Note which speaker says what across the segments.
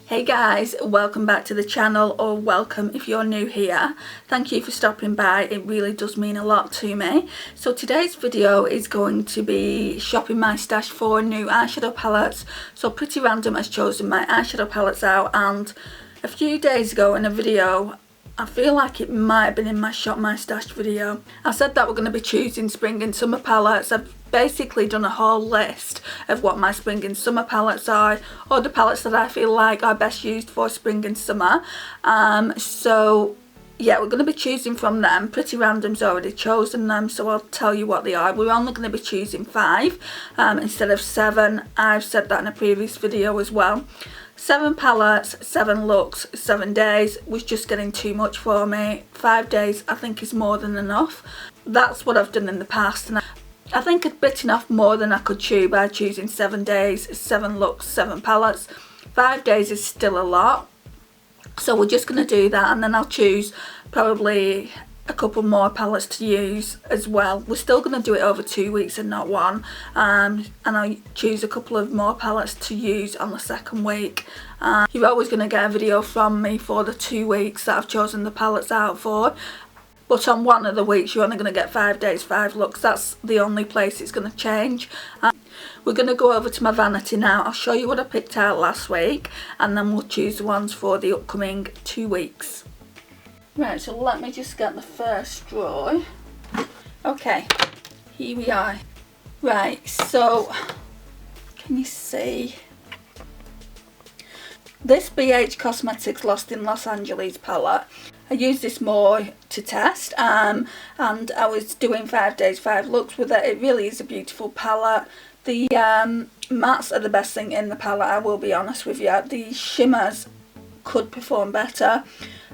Speaker 1: Hey guys, welcome back to the channel, or welcome if you're new here. Thank you for stopping by, it really does mean a lot to me. So today's video is going to be shopping my stash for new eyeshadow palettes. So Pretty Random has chosen my eyeshadow palettes out, and a few days ago in a video, I feel like it might have been in my Shop My Stash video, I said that we're going to be choosing spring and summer palettes. I've basically done a whole list of what my spring and summer palettes are, or the palettes that I feel like are best used for spring and summer. So yeah, we're going to be choosing from them. Pretty Random's already chosen them, so I'll tell you what they are. We're only going to be choosing 5 instead of 7. I've said that in a previous video as well. 7 palettes, 7 looks, 7 days was just getting too much for me. 5 days I think is more than enough. That's what I've done in the past, and I think I'd bitten off more than I could chew by choosing 7 days, 7 looks, 7 palettes. 5 days is still a lot, so we're just going to do that, and then I'll choose probably a couple more palettes to use as well. We're still going to do it over 2 weeks and not one, and I'll choose a couple of more palettes to use on the second week. You're always going to get a video from me for the 2 weeks that I've chosen the palettes out for, but on one of the weeks you're only going to get 5 days, 5 looks. That's the only place it's going to change. We're going to go over to my vanity now. I'll show you what I picked out last week, and then we'll choose the ones for the upcoming 2 weeks. Right, so let me just get the first drawer. Okay, here we are. Right, so can you see? This BH Cosmetics Lost in Los Angeles palette, I used this more to test, and I was doing 5 days, 5 looks with it. It really is a beautiful palette. The mattes are the best thing in the palette, I will be honest with you. The shimmers could perform better.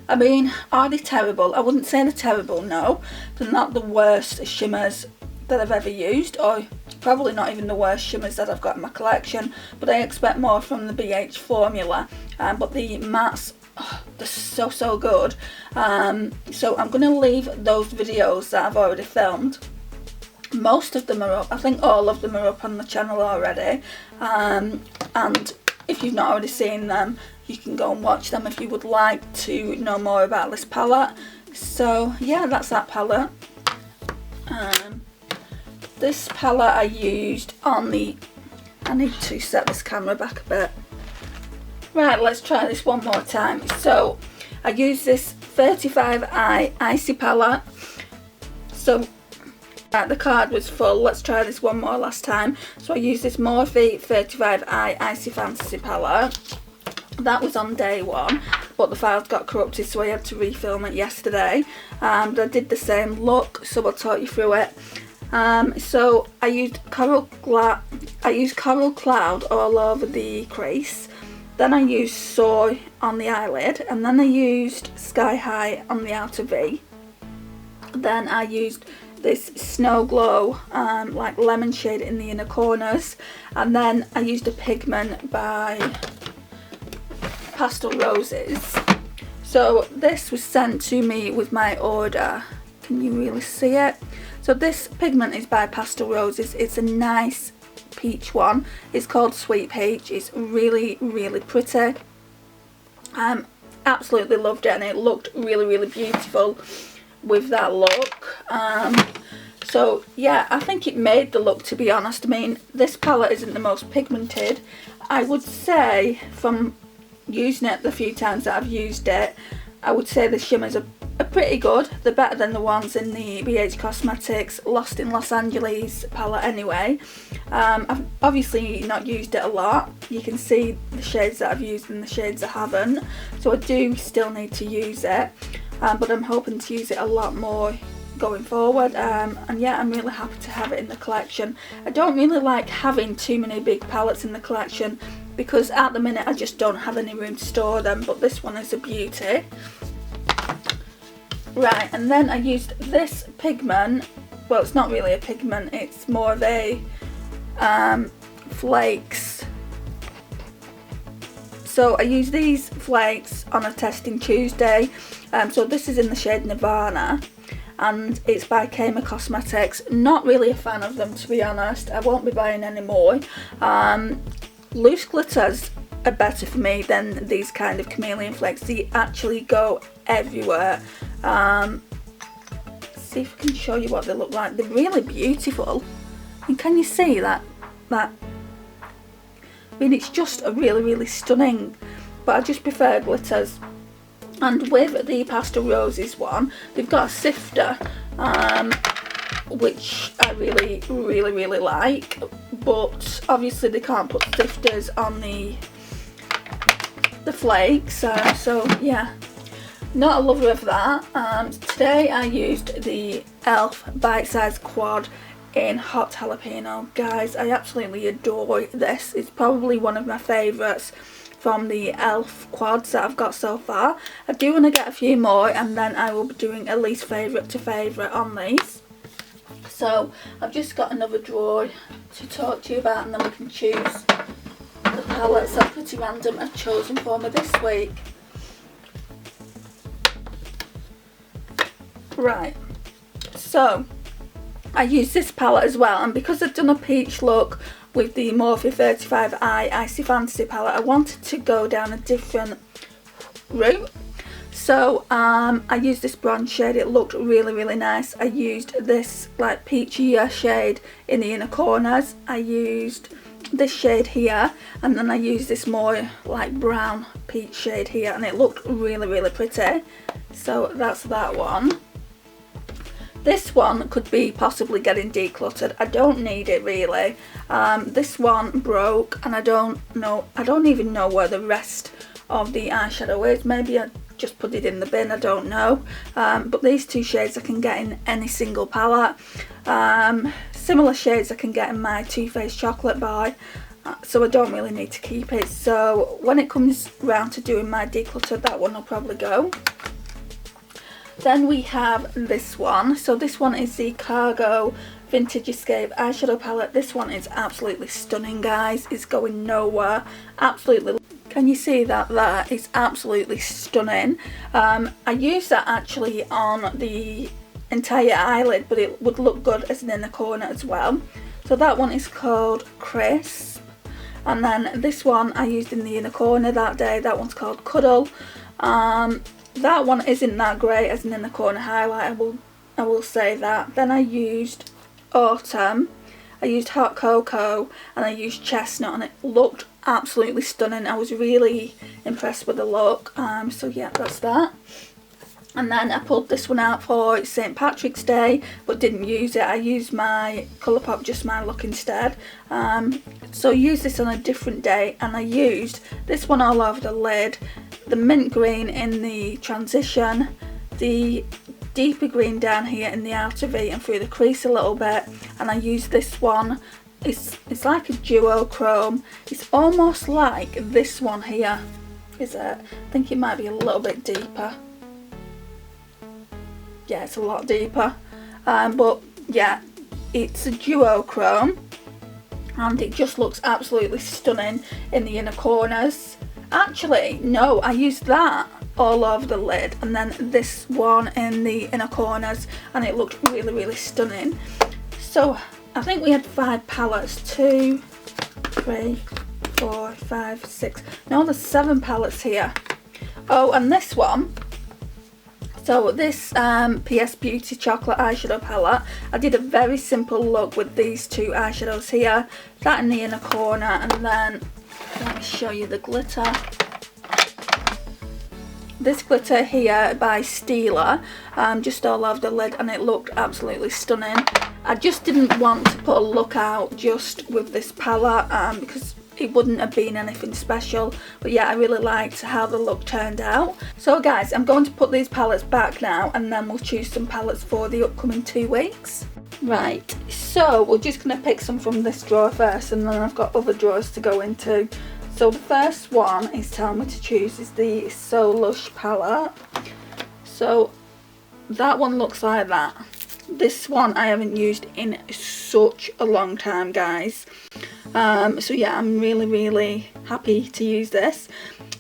Speaker 1: I mean, are they terrible? I wouldn't say they're terrible, no. They're not the worst shimmers that I've ever used, or probably not even the worst shimmers that I've got in my collection, but I expect more from the BH formula. But the mattes, oh, they're so good. So I'm going to leave those videos that I've already filmed. Most of them are up. I think all of them are up on the channel already. And if you've not already seen them, you can go and watch them if you would like to know more about this palette. So yeah, that's that palette. This palette I used on the... I need to set this camera back a bit. Right, let's try this one more time. So I used this 35i Icy palette. So the card was full. Let's try this one more last time. So I used this Morphe 35i Icy Fantasy palette. That was on day 1, but the files got corrupted, so I had to refilm it yesterday. But I did the same look, so I'll talk you through it. So I used Coral Cloud all over the crease. Then I used Soy on the eyelid, and then I used Sky High on the outer V. Then I used this Snow Glow like lemon shade in the inner corners, and then I used a pigment by Pastel Roses. So this was sent to me with my order. Can you really see it? So this pigment is by Pastel Roses. It's a nice peach one. It's called Sweet Peach. It's really pretty. Absolutely loved it, and it looked really beautiful with that look. So yeah, I think it made the look, to be honest. I mean, this palette isn't the most pigmented. I would say, from using it the few times that I've used it, I would say the shimmers are pretty good. They're better than the ones in the BH Cosmetics Lost in Los Angeles palette anyway. I've obviously not used it a lot. You can see the shades that I've used and the shades I haven't, so I do still need to use it, but I'm hoping to use it a lot more going forward. And yeah, I'm really happy to have it in the collection. I don't really like having too many big palettes in the collection, because at the minute I just don't have any room to store them, but this one is a beauty. Right, and then I used this pigment. Well, it's not really a pigment, it's more of a flakes. So I used these flakes on a testing Tuesday. So this is in the shade Nirvana, and it's by Kema Cosmetics. Not really a fan of them, to be honest. I won't be buying any more. Loose glitters are better for me than these kind of chameleon flakes. They actually go everywhere. See if I can show you what they look like. They're really beautiful. And can you see that? I mean, it's just a really stunning, but I just prefer glitters. And with the Pastel Roses one, they've got a sifter, which I really like, but obviously they can't put sifters on the flakes, so yeah, not a lover of that. Today I used the e.l.f. Bite Size Quad in Hot Jalapeno. Guys, I absolutely adore this. It's probably one of my favourites from the e.l.f. quads that I've got so far. I do want to get a few more, and then I will be doing a least favourite to favourite on these. So I've just got another drawer to talk to you about, and then we can choose the palettes that Pretty Random have chosen for me this week. Right, so I use this palette as well, and because I've done a peach look with the Morphe 35i Icy Fantasy palette, I wanted to go down a different route. So I used this bronze shade. It looked really nice. I used this like peachier shade in the inner corners. I used this shade here, and then I used this more like brown peach shade here, and it looked really pretty. So that's that one. This one could be possibly getting decluttered. I don't need it really. This one broke, and I don't even know where the rest of the eyeshadow is. Maybe I just put it in the bin, I don't know. But these two shades I can get in any single palette. Similar shades I can get in my Too Faced Chocolate Boy. So I don't really need to keep it. So when it comes round to doing my declutter, that one will probably go. Then we have this one. So this one is the Cargo Vintage Escape eyeshadow palette. This one is absolutely stunning, guys. It's going nowhere. Absolutely. Can you see that there? It's absolutely stunning. I used that actually on the entire eyelid, but it would look good as an inner corner as well. So that one is called Crisp. And then this one I used in the inner corner that day. That one's called Cuddle. That one isn't that great as an inner corner highlight, I will say that. Then I used Autumn, I used Hot Cocoa, and I used Chestnut, and it looked absolutely stunning. I was really impressed with the look. So yeah, that's that. And then I pulled this one out for St. Patrick's Day, but didn't use it. I used my Colourpop Just My Look instead. So I used this on a different day, and I used this one all over the lid, the mint green in the transition, the deeper green down here in the outer V and through the crease a little bit, and I used this one. It's like a duochrome. It's almost like this one here, is it? I think it might be a little bit deeper. Yeah, it's a lot deeper, but yeah, it's a duochrome, and it just looks absolutely stunning in the inner corners. Actually, no, I used that all over the lid, and then this one in the inner corners, and it looked really stunning. So I think we had 5 palettes. 2, 3, 4, 5, 6. No, there's 7 palettes here. Oh, and this one. So this PS Beauty Chocolate Eyeshadow Palette, I did a very simple look with these 2 eyeshadows here. That in the inner corner, and then let me show you the glitter. This glitter here by Stila, just all over the lid, and it looked absolutely stunning. I just didn't want to put a look out just with this palette because it wouldn't have been anything special, but yeah, I really liked how the look turned out. So guys, I'm going to put these palettes back now, and then we'll choose some palettes for the upcoming 2 weeks. Right, so we're just going to pick some from this drawer first, and then I've got other drawers to go into. So the first one is telling me to choose is the So Lush palette. So that one looks like that. This one I haven't used in such a long time, guys. So yeah, I'm really happy to use this.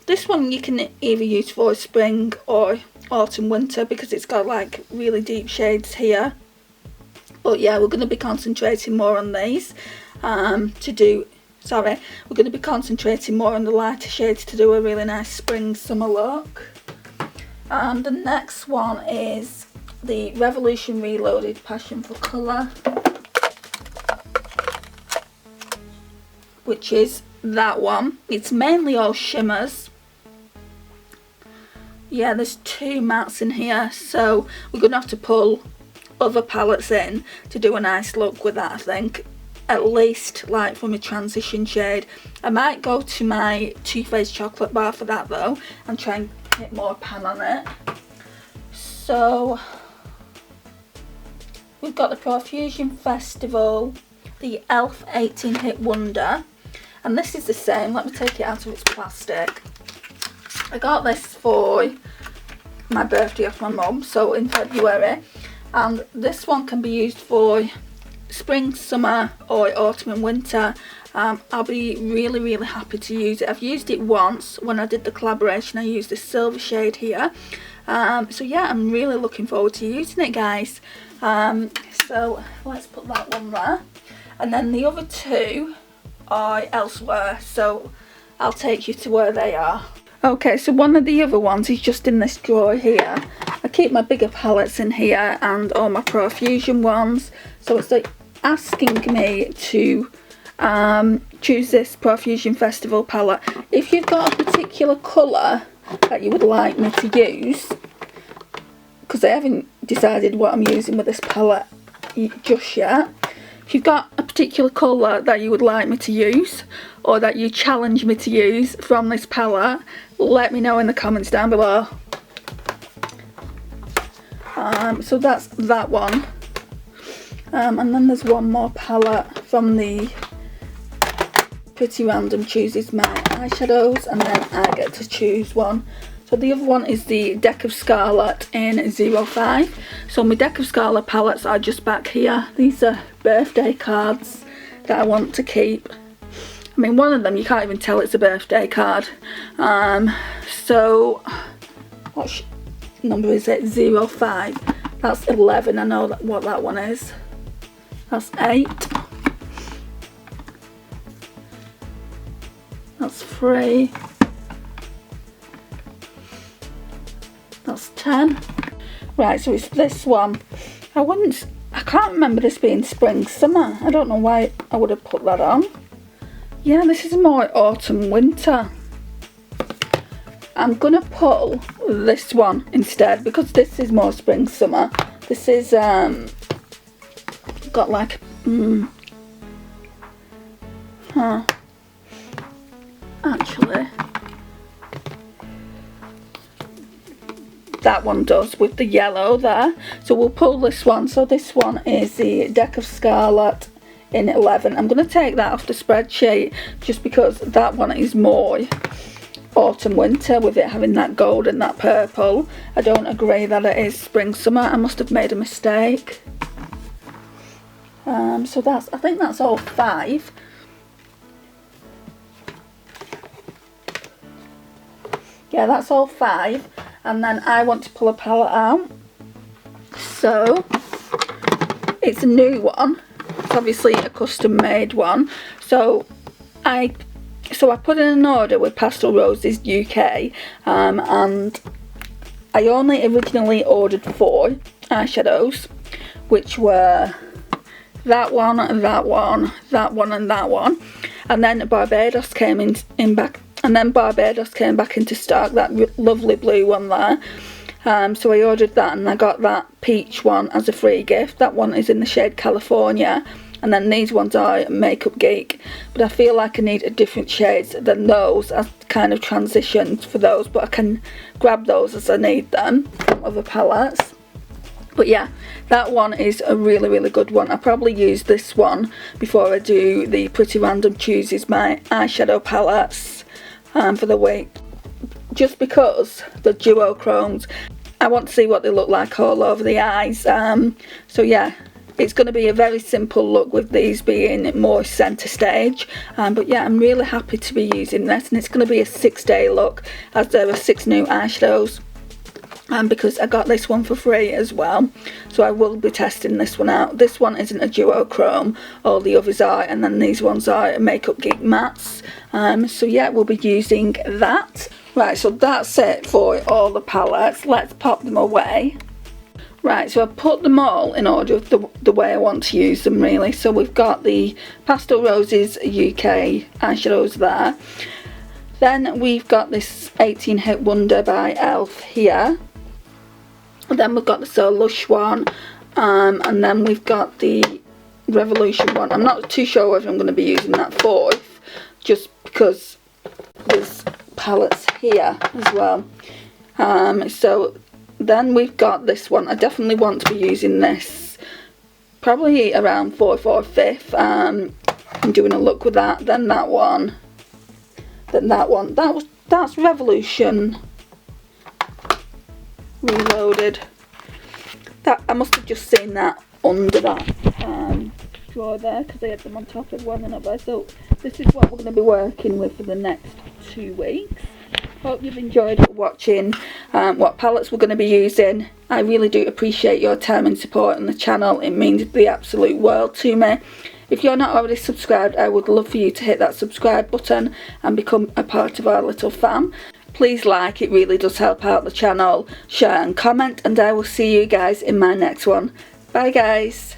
Speaker 1: This one you can either use for spring or autumn winter because it's got like really deep shades here. But yeah, we're going to be concentrating more on these to do Sorry, we're going to be concentrating more on the lighter shades to do a really nice spring summer look. And the next one is the Revolution Reloaded Passion for Colour, which is that one. It's mainly all shimmers. Yeah, there's 2 mattes in here, so we're going to have to pull other palettes in to do a nice look with that, I think. At least like from a transition shade. I might go to my Too Faced chocolate bar for that though and try and hit more pan on it. So we've got the Profusion Festival, the e.l.f. 18 Hit Wonder, and this is the same. Let me take it out of its plastic. I got this for my birthday off my mum, so in February, and this one can be used for spring, summer or autumn and winter. I'll be really happy to use it. I've used it once when I did the collaboration. I used this silver shade here, so yeah, I'm really looking forward to using it, guys. So let's put that one there, and then the other 2 are elsewhere, so I'll take you to where they are. Okay, so one of the other ones is just in this drawer here. I keep my bigger palettes in here and all my Profusion ones, so it's like asking me to choose this Profusion Festival palette. If you've got a particular colour that you would like me to use, because I haven't decided what I'm using with this palette just yet. If you've got a particular colour that you would like me to use, or that you challenge me to use from this palette, let me know in the comments down below. So that's that one. And then there's one more palette from the Pretty Random chooses my eyeshadows, and then I get to choose one. So the other one is the Deck of Scarlet in 05. So my Deck of Scarlet palettes are just back here. These are birthday cards that I want to keep. I mean, one of them you can't even tell it's a birthday card. So what number is it? 05. That's 11. I know what that one is. That's 8. That's 3. That's 10. Right, so it's this one. I can't remember this being spring summer. I don't know why I would have put that on. Yeah, this is more autumn winter. I'm gonna pull this one instead because this is more spring summer. This is got like actually that one does with the yellow there, so we'll pull this one. So this one is the Deck of Scarlet in 11. I'm going to take that off the spreadsheet just because that one is more autumn winter with it having that gold and that purple. I don't agree that it is spring summer. I must have made a mistake. So I think that's all 5. Yeah, that's all 5. And then I want to pull a palette out. So it's a new one. It's obviously a custom made one. So I put in an order with Pastel Roses UK, and I only originally ordered 4 eyeshadows, which were that one, that one, that one, and that one. And then Barbados came in back. And then Barbados came back into stock, that lovely blue one there. So I ordered that, and I got that peach one as a free gift. That one is in the shade California. And then these ones are Makeup Geek. But I feel like I need a different shades than those. I've kind of transitioned for those, but I can grab those as I need them from other palettes. But yeah, that one is a really good one. I'll probably use this one before I do the Pretty Random chooses my eyeshadow palettes for the week, just because the duochromes, I want to see what they look like all over the eyes. So yeah, it's going to be a very simple look with these being more centre stage, but yeah, I'm really happy to be using this, and it's going to be a 6-day look as there are 6 new eyeshadows. because I got this one for free as well, so I will be testing this one out. This one isn't a duochrome, all the others are, and then these ones are Makeup Geek mattes. So yeah, we'll be using that. Right, so that's it for all the palettes. Let's pop them away. Right, so I've put them all in order of the way I want to use them, really. So we've got the Pastel Roses UK eyeshadows there. Then we've got this 18 Hit Wonder by e.l.f. here. And then we've got the So Lush one, and then we've got the Revolution one. I'm not too sure whether I'm going to be using that fourth, just because there's palettes here as well. So then we've got this one. I definitely want to be using this probably around 4th or 5th. I'm doing a look with that. Then that one. Then that one. That's Revolution Reloaded. That I must have just seen that under that drawer there, because I had them on top of one another. So this is what we're going to be working with for the next 2 weeks. Hope you've enjoyed watching what palettes we're going to be using. I really do appreciate your time and support on the channel. It means the absolute world to me. If you're not already subscribed, I would love for you to hit that subscribe button and become a part of our little fam. Please like, it really does help out the channel. Share and comment, and I will see you guys in my next one. Bye guys.